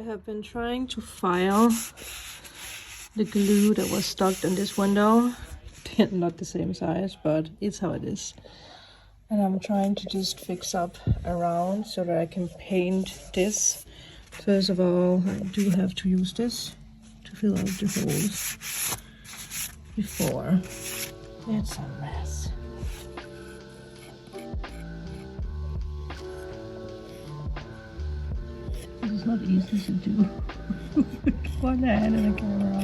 have been trying to file the glue that was stuck on this window. Not the same size, but it's how it is. And I'm trying to just fix up around so that I can paint this. First of all, I do have to use this to fill out the holes before it's a mess. This is not easy to do. One hand and a camera.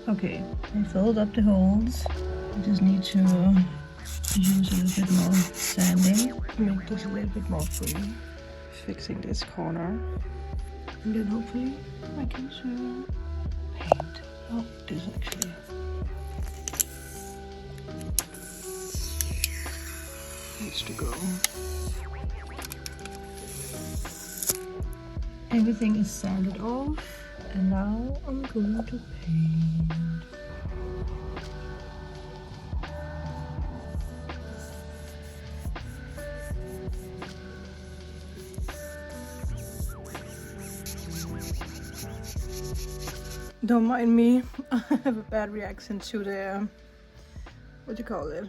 Okay, I filled up the holes. I just need to use a little bit more sanding to make this a little bit more free. Fixing this corner. And then hopefully I can paint. Oh, this actually. Needs to go. Everything is sanded off, and now I'm going to paint. Don't mind me, I have a bad reaction to the, what do you call it?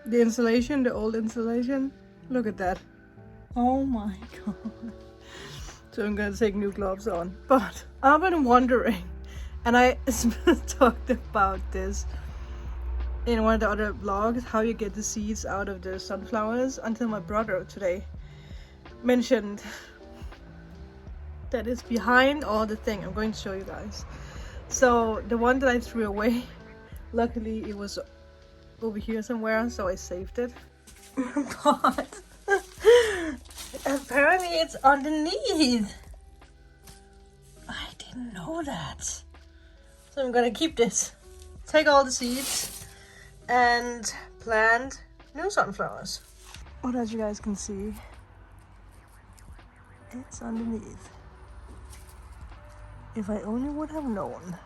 The insulation, the old insulation. Look at that. Oh my god. So I'm gonna take new gloves on. But I've been wondering, and I talked about this in one of the other vlogs, how you get the seeds out of the sunflowers, until my brother today mentioned that it's behind all the thing. I'm going to show you guys. So the one that I threw away, luckily it was over here somewhere, so I saved it. But apparently it's underneath. I didn't know that. So I'm gonna keep this, take all the seeds and plant new sunflowers. But as you guys can see, it's underneath. If I only would have known.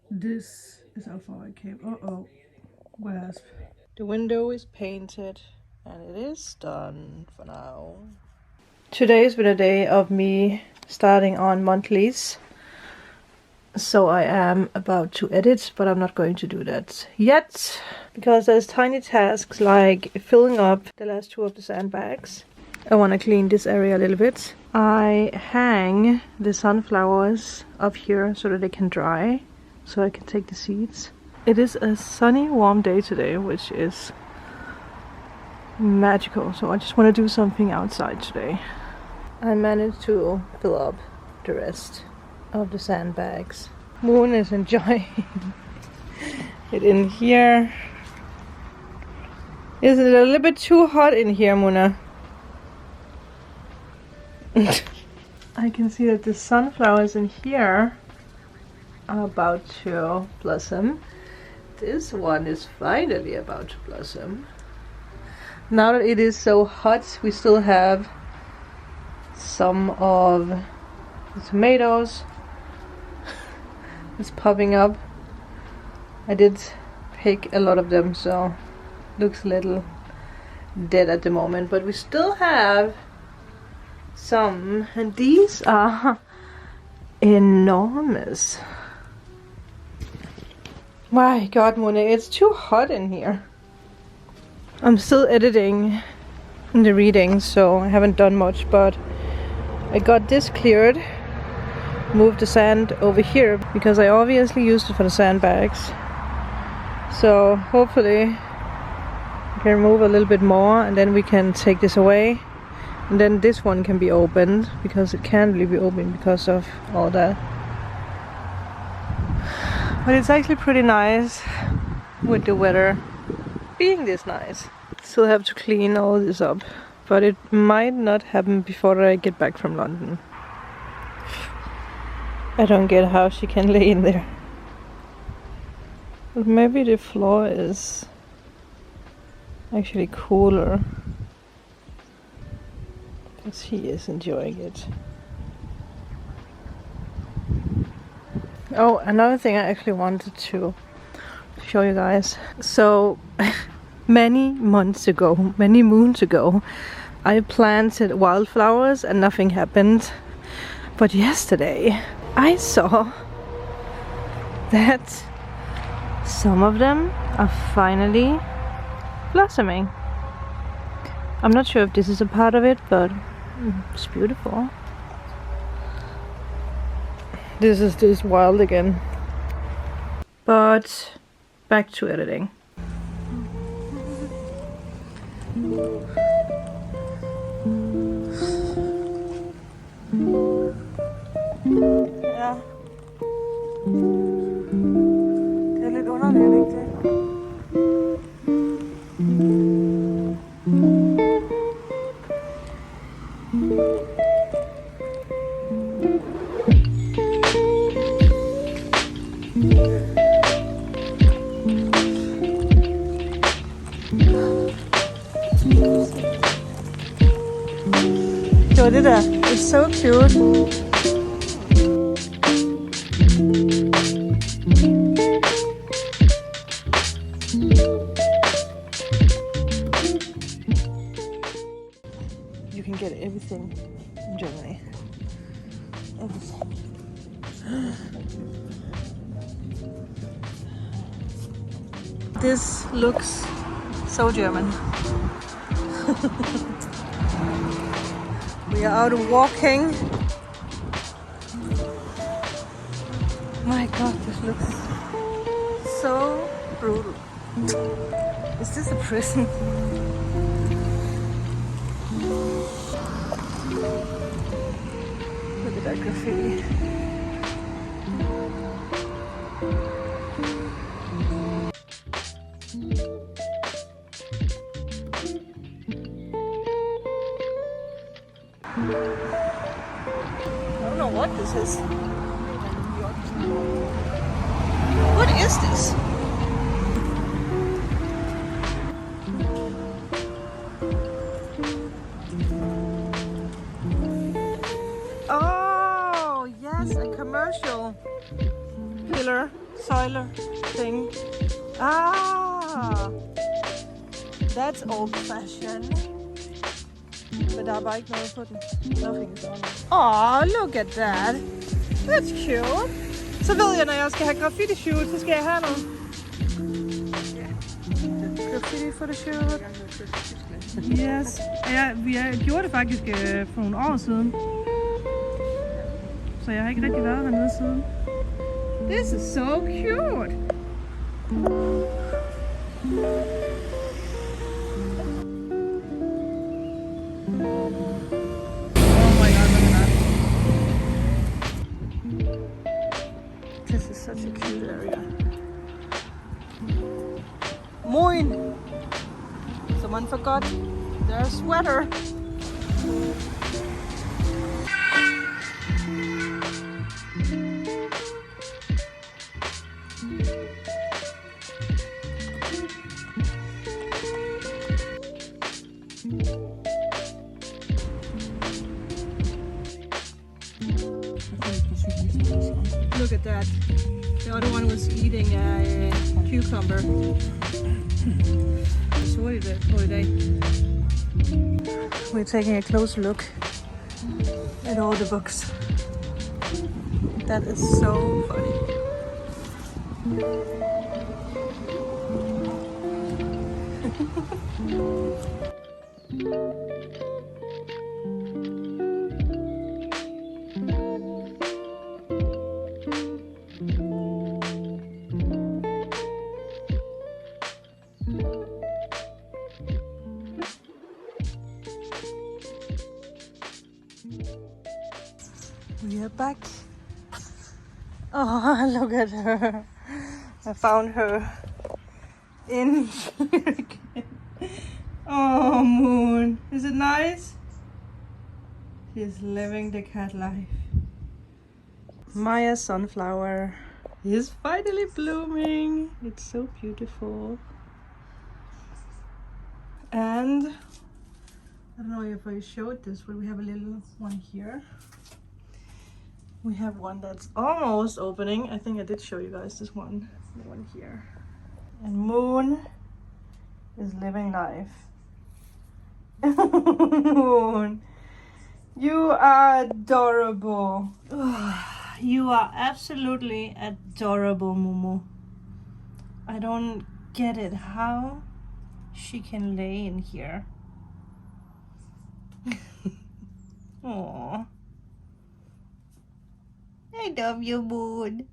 This is how far I came. Uh-oh. Wasp. The window is painted and it is done for now. Today's been a day of me starting on monthlies. So I am about to edit, but I'm not going to do that yet. Because there's tiny tasks like filling up the last two of the sandbags. I want to clean this area a little bit. I hang the sunflowers up here so that they can dry, so I can take the seeds. It is a sunny, warm day today, which is magical. So I just want to do something outside today. I managed to fill up the rest of the sandbags. Moon is enjoying it in here. Isn't it a little bit too hot in here, Mona? I can see that the sunflowers in here are about to blossom. This one is finally about to blossom. Now that it is so hot, we still have some of the tomatoes it's popping up. I did pick a lot of them, so looks a little dead at the moment, but we still have some, and these are enormous. My god, Mona, it's too hot in here. I'm still editing the reading, so I haven't done much, but I got this cleared. Moved the sand over here because I obviously used it for the sandbags. So hopefully I can remove a little bit more and then we can take this away. And then this one can be opened because it can't really be opened because of all that. But it's actually pretty nice with the weather being this nice. Still have to clean all this up, but it might not happen before I get back from London. I don't get how she can lay in there. But maybe the floor is actually cooler. Because he is enjoying it. Oh, another thing I actually wanted to show you guys. So Many months ago, many moons ago, I planted wildflowers and nothing happened. But yesterday I saw that some of them are finally blossoming. I'm not sure if this is a part of it, but it's beautiful. This is just wild again. But back to editing. Ja. Det er lidt underligt, ikke det? Det var det der. It's so cute. You can get everything in Germany. Everything. This looks so German. We are out walking. My God, this looks so brutal. Is this a prison? Look at that graffiti. I don't know what this is. What is this? Oh, yes, a commercial pillar, soiler thing. Ah, that's old-fashioned. Men der er bare ikke noget på den. Nothing is on it. Oh, look at that. That's cute. Så ved jeg, når jeg skal have graffiti shoot, så skal jeg have noget. Graffiti photoshoot. Yes. Ja, vi gjorde det faktisk for nogle år siden. Så jeg har ikke rigtig været hernede siden. This is so cute. This is such a cute area. Moin! Someone forgot their sweater. Look at that. The other one was eating a cucumber. We're taking a close look at all the books. That is so funny. We are back. Oh, look at her. I found her in here again. Oh, Moon. Is it nice? She's living the cat life. Maya's sunflower is finally blooming. It's so beautiful. And I don't know if I showed this, but we have a little one here. We have one that's almost opening. I think I did show you guys this one. The one here. And Moon is living life. Moon, you are adorable. You are absolutely adorable, Momo. I don't get it how she can lay in here. Aww. I love you, Moon.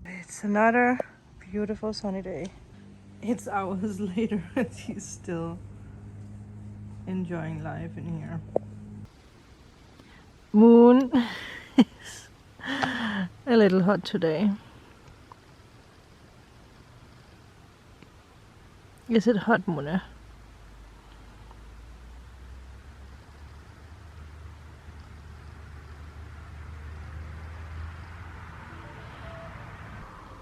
It's another beautiful sunny day. It's hours later and she's still enjoying life in here. Moon is a little hot today. Is it hot, Moon?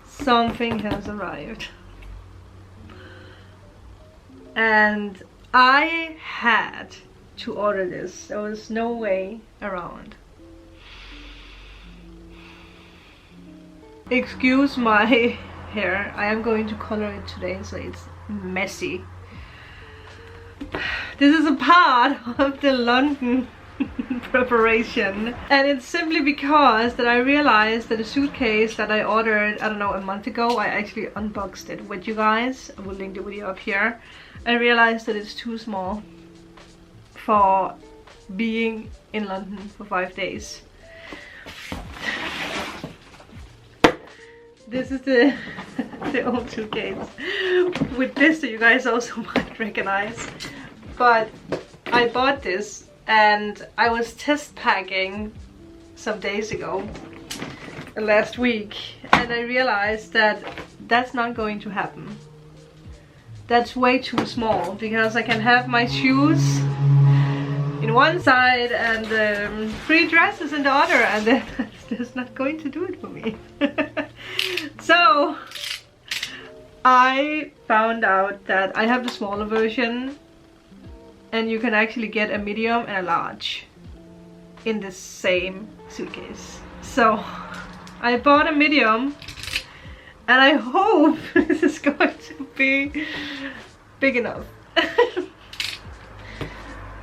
Something has arrived. And I had to order this. There was no way around. Excuse my hair. I am going to color it today so it's messy. This is a part of the London preparation, and it's simply because that I realized that a suitcase that I ordered, I don't know, a month ago, I actually unboxed it with you guys. I will link the video up here. I realized that it's too small for being in London for 5 days. This is the old suitcase with this that you guys also might recognize. But I bought this and I was test packing some days ago, last week, and I realized that that's not going to happen. That's way too small because I can have my shoes in one side and 3 dresses in the other, and that's just not going to do it for me. So I found out that I have the smaller version, and you can actually get a medium and a large in the same suitcase. So I bought a medium, and I hope this is going to be big enough.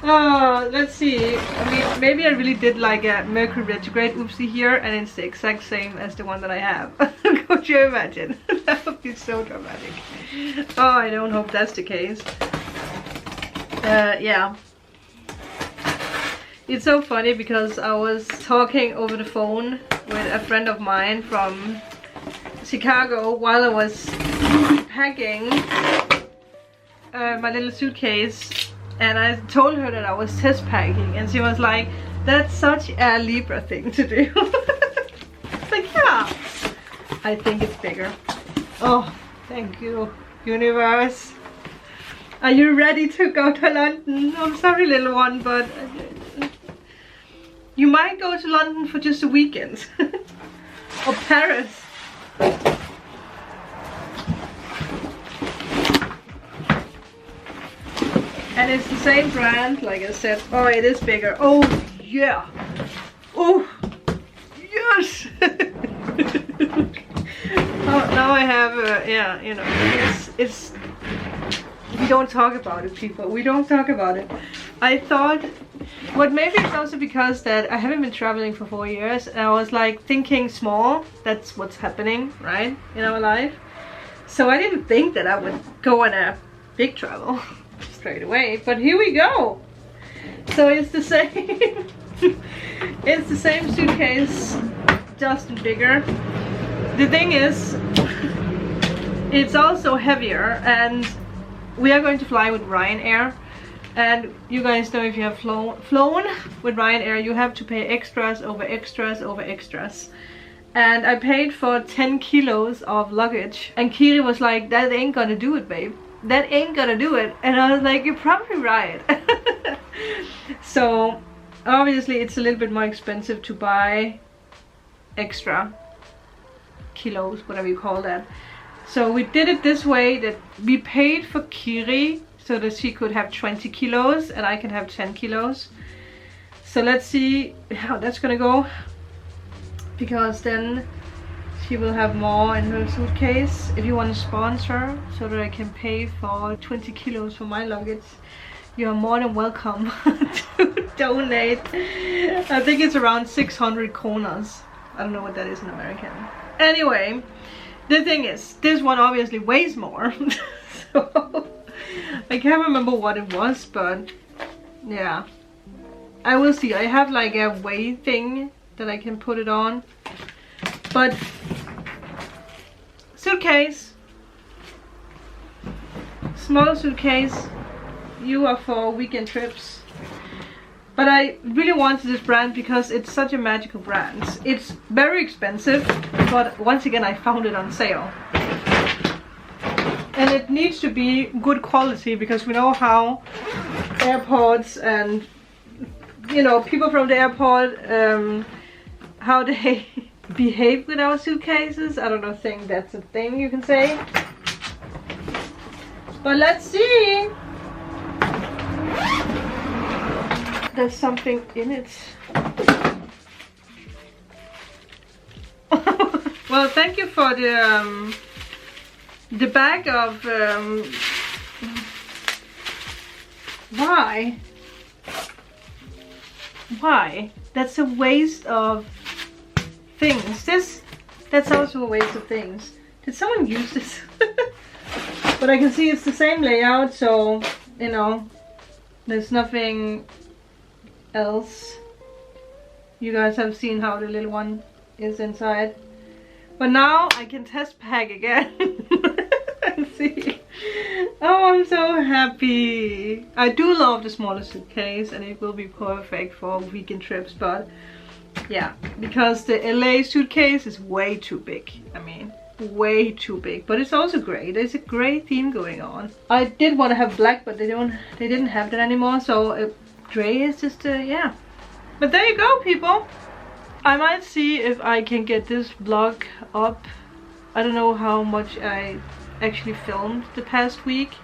Let's see. I mean, maybe I really did like a Mercury retrograde oopsie here, and it's the exact same as the one that I have. Could you imagine? That would be so dramatic. Oh, I don't hope that's the case. Yeah. It's so funny because I was talking over the phone with a friend of mine from Chicago while I was packing my little suitcase, and I told her that I was test packing, and she was like, that's such a Libra thing to do. Like, yeah, I think it's bigger. Oh, thank you, universe. Are you ready to go to London? I'm sorry, little one, but you might go to London for just a weekend. Or Paris. And it's the same brand, like I said. Oh, it is bigger. Oh, yeah. Oh, yes. Now I have, yeah, you know, it's, we don't talk about it, people. We don't talk about it. I thought, what maybe it's also because that I haven't been traveling for 4 years, and I was like thinking small. That's what's happening, right, in our life. So I didn't think that I would go on a big travel straight away. But here we go. So it's the same. It's the same suitcase, just bigger. The thing is, it's also heavier, and we are going to fly with Ryanair. And you guys know, if you have flown with Ryanair, you have to pay extras over extras over extras. And I paid for 10 kilos of luggage. And Kiri was like, that ain't gonna do it, babe. That ain't gonna do it. And I was like, you're probably right. So obviously it's a little bit more expensive to buy extra kilos, whatever you call that. So we did it this way, that we paid for Kiri so that she could have 20 kilos and I can have 10 kilos. So let's see how that's gonna go, because then she will have more in her suitcase. If you want to sponsor so that I can pay for 20 kilos for my luggage, you're more than welcome to donate. I think it's around 600 kronas. I don't know what that is in American. Anyway, the thing is, this one obviously weighs more. So I can't remember what it was, but yeah, I will see. I have like a weight thing that I can put it on. But suitcase, small suitcase, you are for weekend trips. But I really wanted this brand because it's such a magical brand. It's very expensive, but once again I found it on sale. And it needs to be good quality, because we know how airports and, you know, people from the airport, how they behave with our suitcases. I don't think that's a thing you can say. But let's see. There's something in it. Well, thank you for the bag of why? That's a waste of things. That's also a waste of things. Did someone use this? But I can see it's the same layout, so you know, there's nothing else. You guys have seen how the little one is inside. But now I can test pack again and see. Oh, I'm so happy. I do love the smaller suitcase, and it will be perfect for weekend trips, but yeah, because the LA suitcase is way too big. I mean, way too big, but it's also great. There's a great theme going on. I did want to have black, but they didn't have that anymore, so gray is just yeah. But there you go, people. I might see if I can get this vlog up. I don't know how much I actually filmed the past week,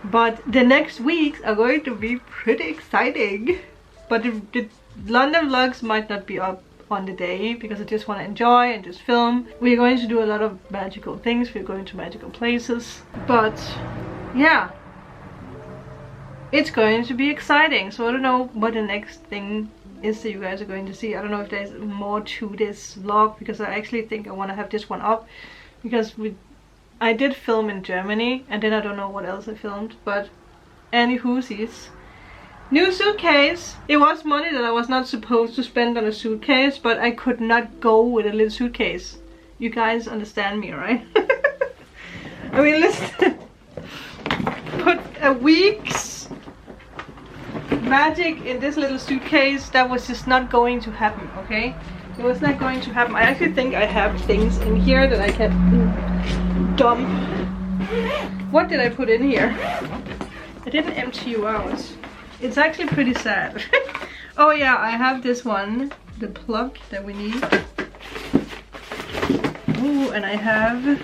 but the next weeks are going to be pretty exciting. But the London vlogs might not be up on the day, because I just want to enjoy and just film. We're going to do a lot of magical things. We're going to magical places, but yeah, it's going to be exciting. So I don't know what the next thing is that you guys are going to see. I don't know if there's more to this vlog, because I actually think I want to have this one up, because I did film in Germany, and then I don't know what else I filmed. But anywhoosies, new suitcase. It was money that I was not supposed to spend on a suitcase, but I could not go with a little suitcase. You guys understand me, right? I mean, listen, put a week's magic in this little suitcase. That was just not going to happen, okay? It was not going to happen. I actually think I have things in here that I can dump. What did I put in here? I didn't empty you out. It's actually pretty sad. Oh yeah, I have this one, the plug that we need. Ooh, and I have...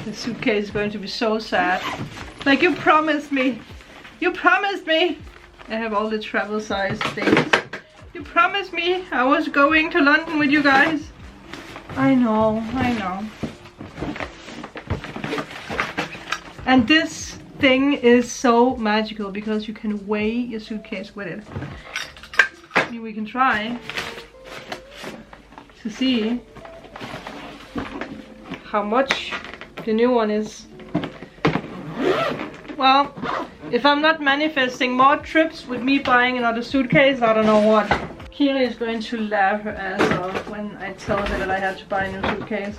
The suitcase is going to be so sad. Like, you promised me. You promised me. I have all the travel size things. You promised me I was going to London with you guys. I know, I know. And this thing is so magical, because you can weigh your suitcase with it. I mean, we can try to see how much the new one is. Well, if I'm not manifesting more trips with me buying another suitcase, I don't know what. Kira is going to laugh her ass off when I tell her that I had to buy a new suitcase.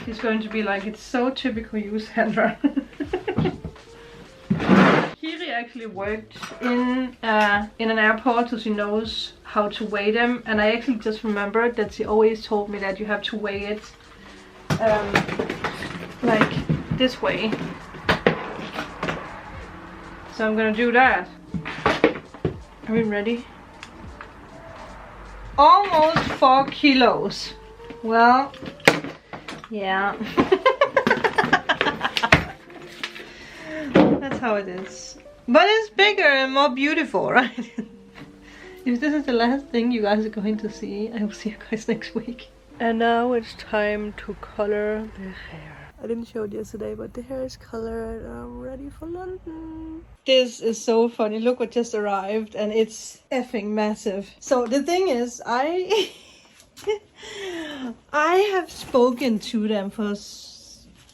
She's going to be like, it's so typical you, Sandra. Kiri actually worked in an airport, so she knows how to weigh them. And I actually just remembered that she always told me that you have to weigh it like this way. So I'm gonna do that. Are we ready? Almost 4 kilos. Well, yeah. That's how it is. But it's bigger and more beautiful, right? if this is the last thing you guys are going to see, I will see you guys next week. And now it's time to color the hair. I didn't show it yesterday, but the hair is colored. I'm ready for London. This is so funny. Look what just arrived, and it's effing massive. So the thing is, I have spoken to them for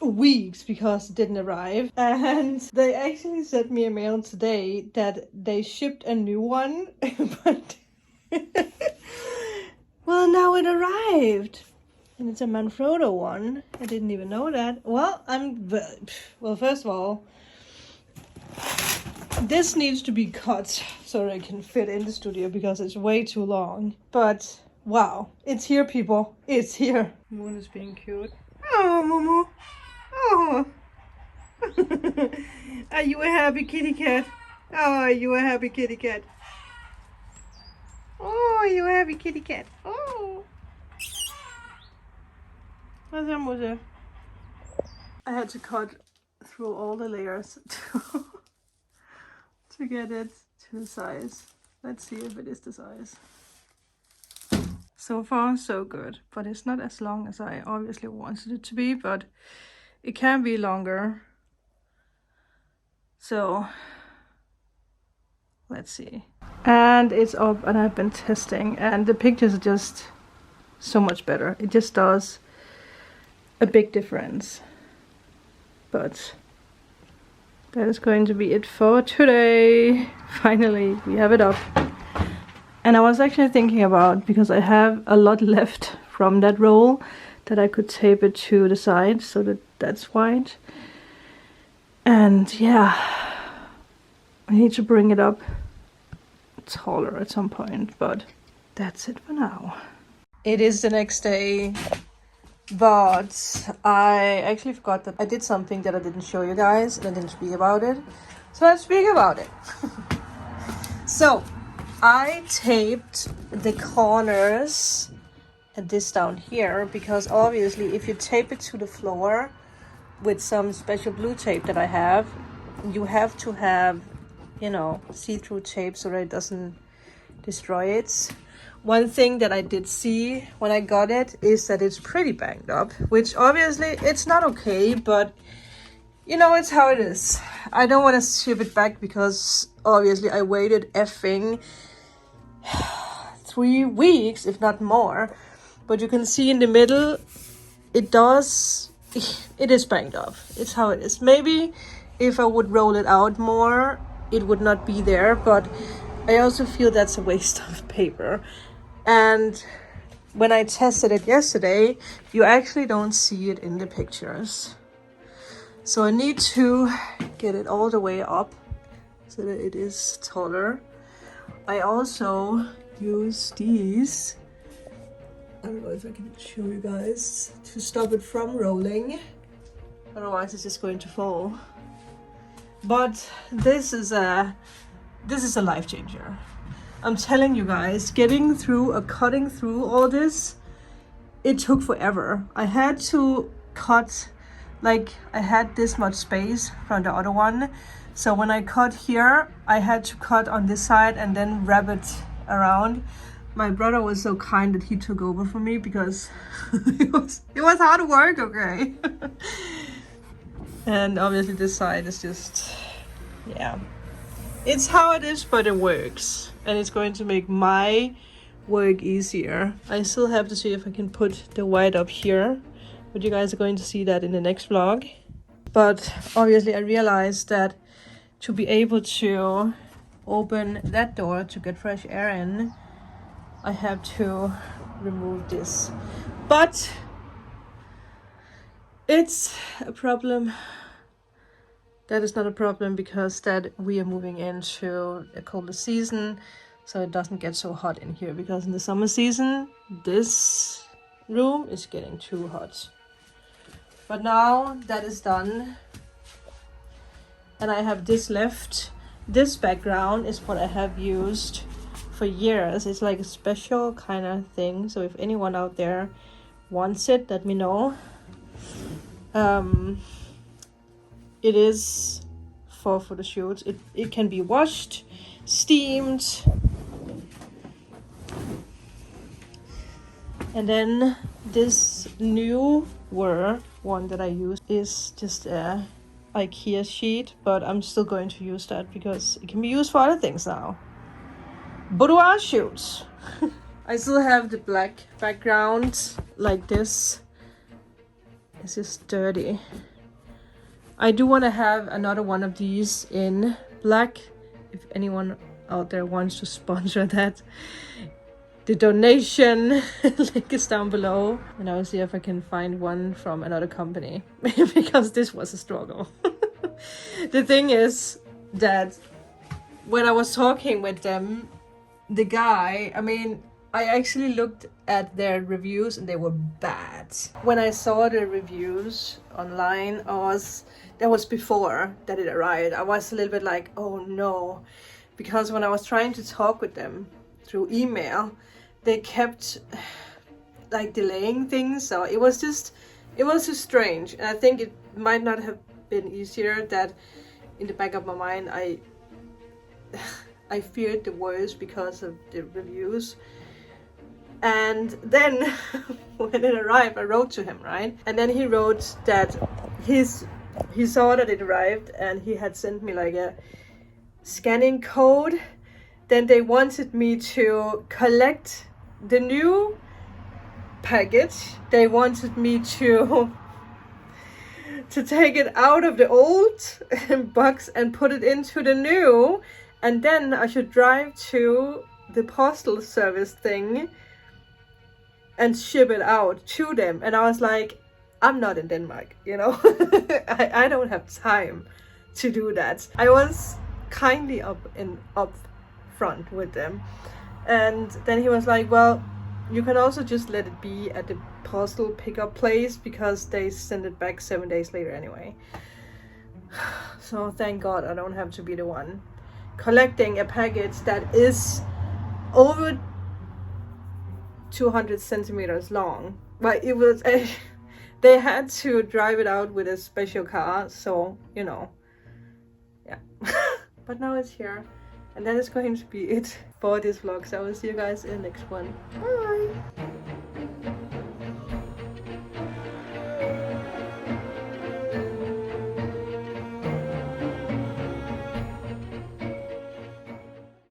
weeks because it didn't arrive, and they actually sent me a mail today that they shipped a new one, but well, now it arrived. And it's a Manfrotto one. I didn't even know that. Well, first of all, this needs to be cut so that it can fit in the studio because it's way too long. But wow, it's here, people. It's here. Moon is being cute. Oh, Momo. Oh. Are you a happy kitty cat? Oh, are you a happy kitty cat? Oh, are you a happy kitty cat? Oh. What's up, Mose? I had to cut through all the layers to get it to the size. Let's see if it is the size. So far, so good. But it's not as long as I obviously wanted it to be, but it can be longer. So, let's see. And it's up, and I've been testing, and the pictures are just so much better. It just does a big difference. But that is going to be it for today. Finally, we have it up. And I was actually thinking about, because I have a lot left from that roll, that I could tape it to the side so that that's white. And yeah, I need to bring it up taller at some point, but that's it for now. It is the next day, but I actually forgot that I did something that I didn't show you guys, and I didn't speak about it. So let's speak about it. So I taped the corners and this down here, because obviously if you tape it to the floor with some special blue tape that I have, you have to have, you know, see-through tape so that it doesn't destroy it. One thing that I did see when I got it is that it's pretty banged up, which obviously it's not okay, but you know, it's how it is. I don't want to ship it back because obviously I waited effing 3 weeks, if not more. But you can see in the middle, it is banged up. It's how it is. Maybe if I would roll it out more, it would not be there, but I also feel that's a waste of paper. And when I tested it yesterday, you actually don't see it in the pictures. So I need to get it all the way up so that it is taller. I also use these, I don't know if I can show you guys, to stop it from rolling. Otherwise it's just going to fall. But this is a life changer. I'm telling you guys, cutting through all this, it took forever. I had to cut, like I had this much space from the other one. So when I cut here, I had to cut on this side and then wrap it around. My brother was so kind that he took over for me because it was hard work, okay? And obviously this side is just, yeah. It's how it is, but it works. And it's going to make my work easier. I still have to see if I can put the white up here. But you guys are going to see that in the next vlog. But obviously I realized that to be able to open that door to get fresh air in, I have to remove this. But it's a problem. That is not a problem because that we are moving into a colder season, so it doesn't get so hot in here, because in the summer season this room is getting too hot. But now that is done and I have this left. This background is what I have used for years. It's like a special kind of thing, so if anyone out there wants it, let me know. It is for photo shoots. It can be washed, steamed, And then this newer one that I use is just a IKEA sheet, but I'm still going to use that because it can be used for other things now. Boudoir shoots. I still have the black background like this. This is dirty. I do want to have another one of these in black. If anyone out there wants to sponsor that, the donation link is down below. And I will see if I can find one from another company because this was a struggle. The thing is that when I was talking with them, the guy, I actually looked at their reviews and they were bad. When I saw the reviews online, that was before that it arrived. I was a little bit like, oh no, because when I was trying to talk with them through email, they kept like delaying things. So it was just strange. And I think it might not have been easier that in the back of my mind, I feared the worst because of the reviews. And then when it arrived, I wrote to him, right? And then he wrote that he saw that it arrived and he had sent me like a scanning code. Then they wanted me to collect the new package. They wanted me to take it out of the old box and put it into the new. And then I should drive to the postal service thing and ship it out to them. And I was like, I'm not in Denmark, you know. I don't have time to do that. I was kindly up front with them. And then he was like, well, you can also just let it be at the postal pickup place because they send it back 7 days later anyway. So thank God I don't have to be the one collecting a package that is over 200 centimeters long. But it was they had to drive it out with a special car, so you know, yeah. But now it's here, and that is going to be it for this vlog. So I will see you guys in the next one. Bye.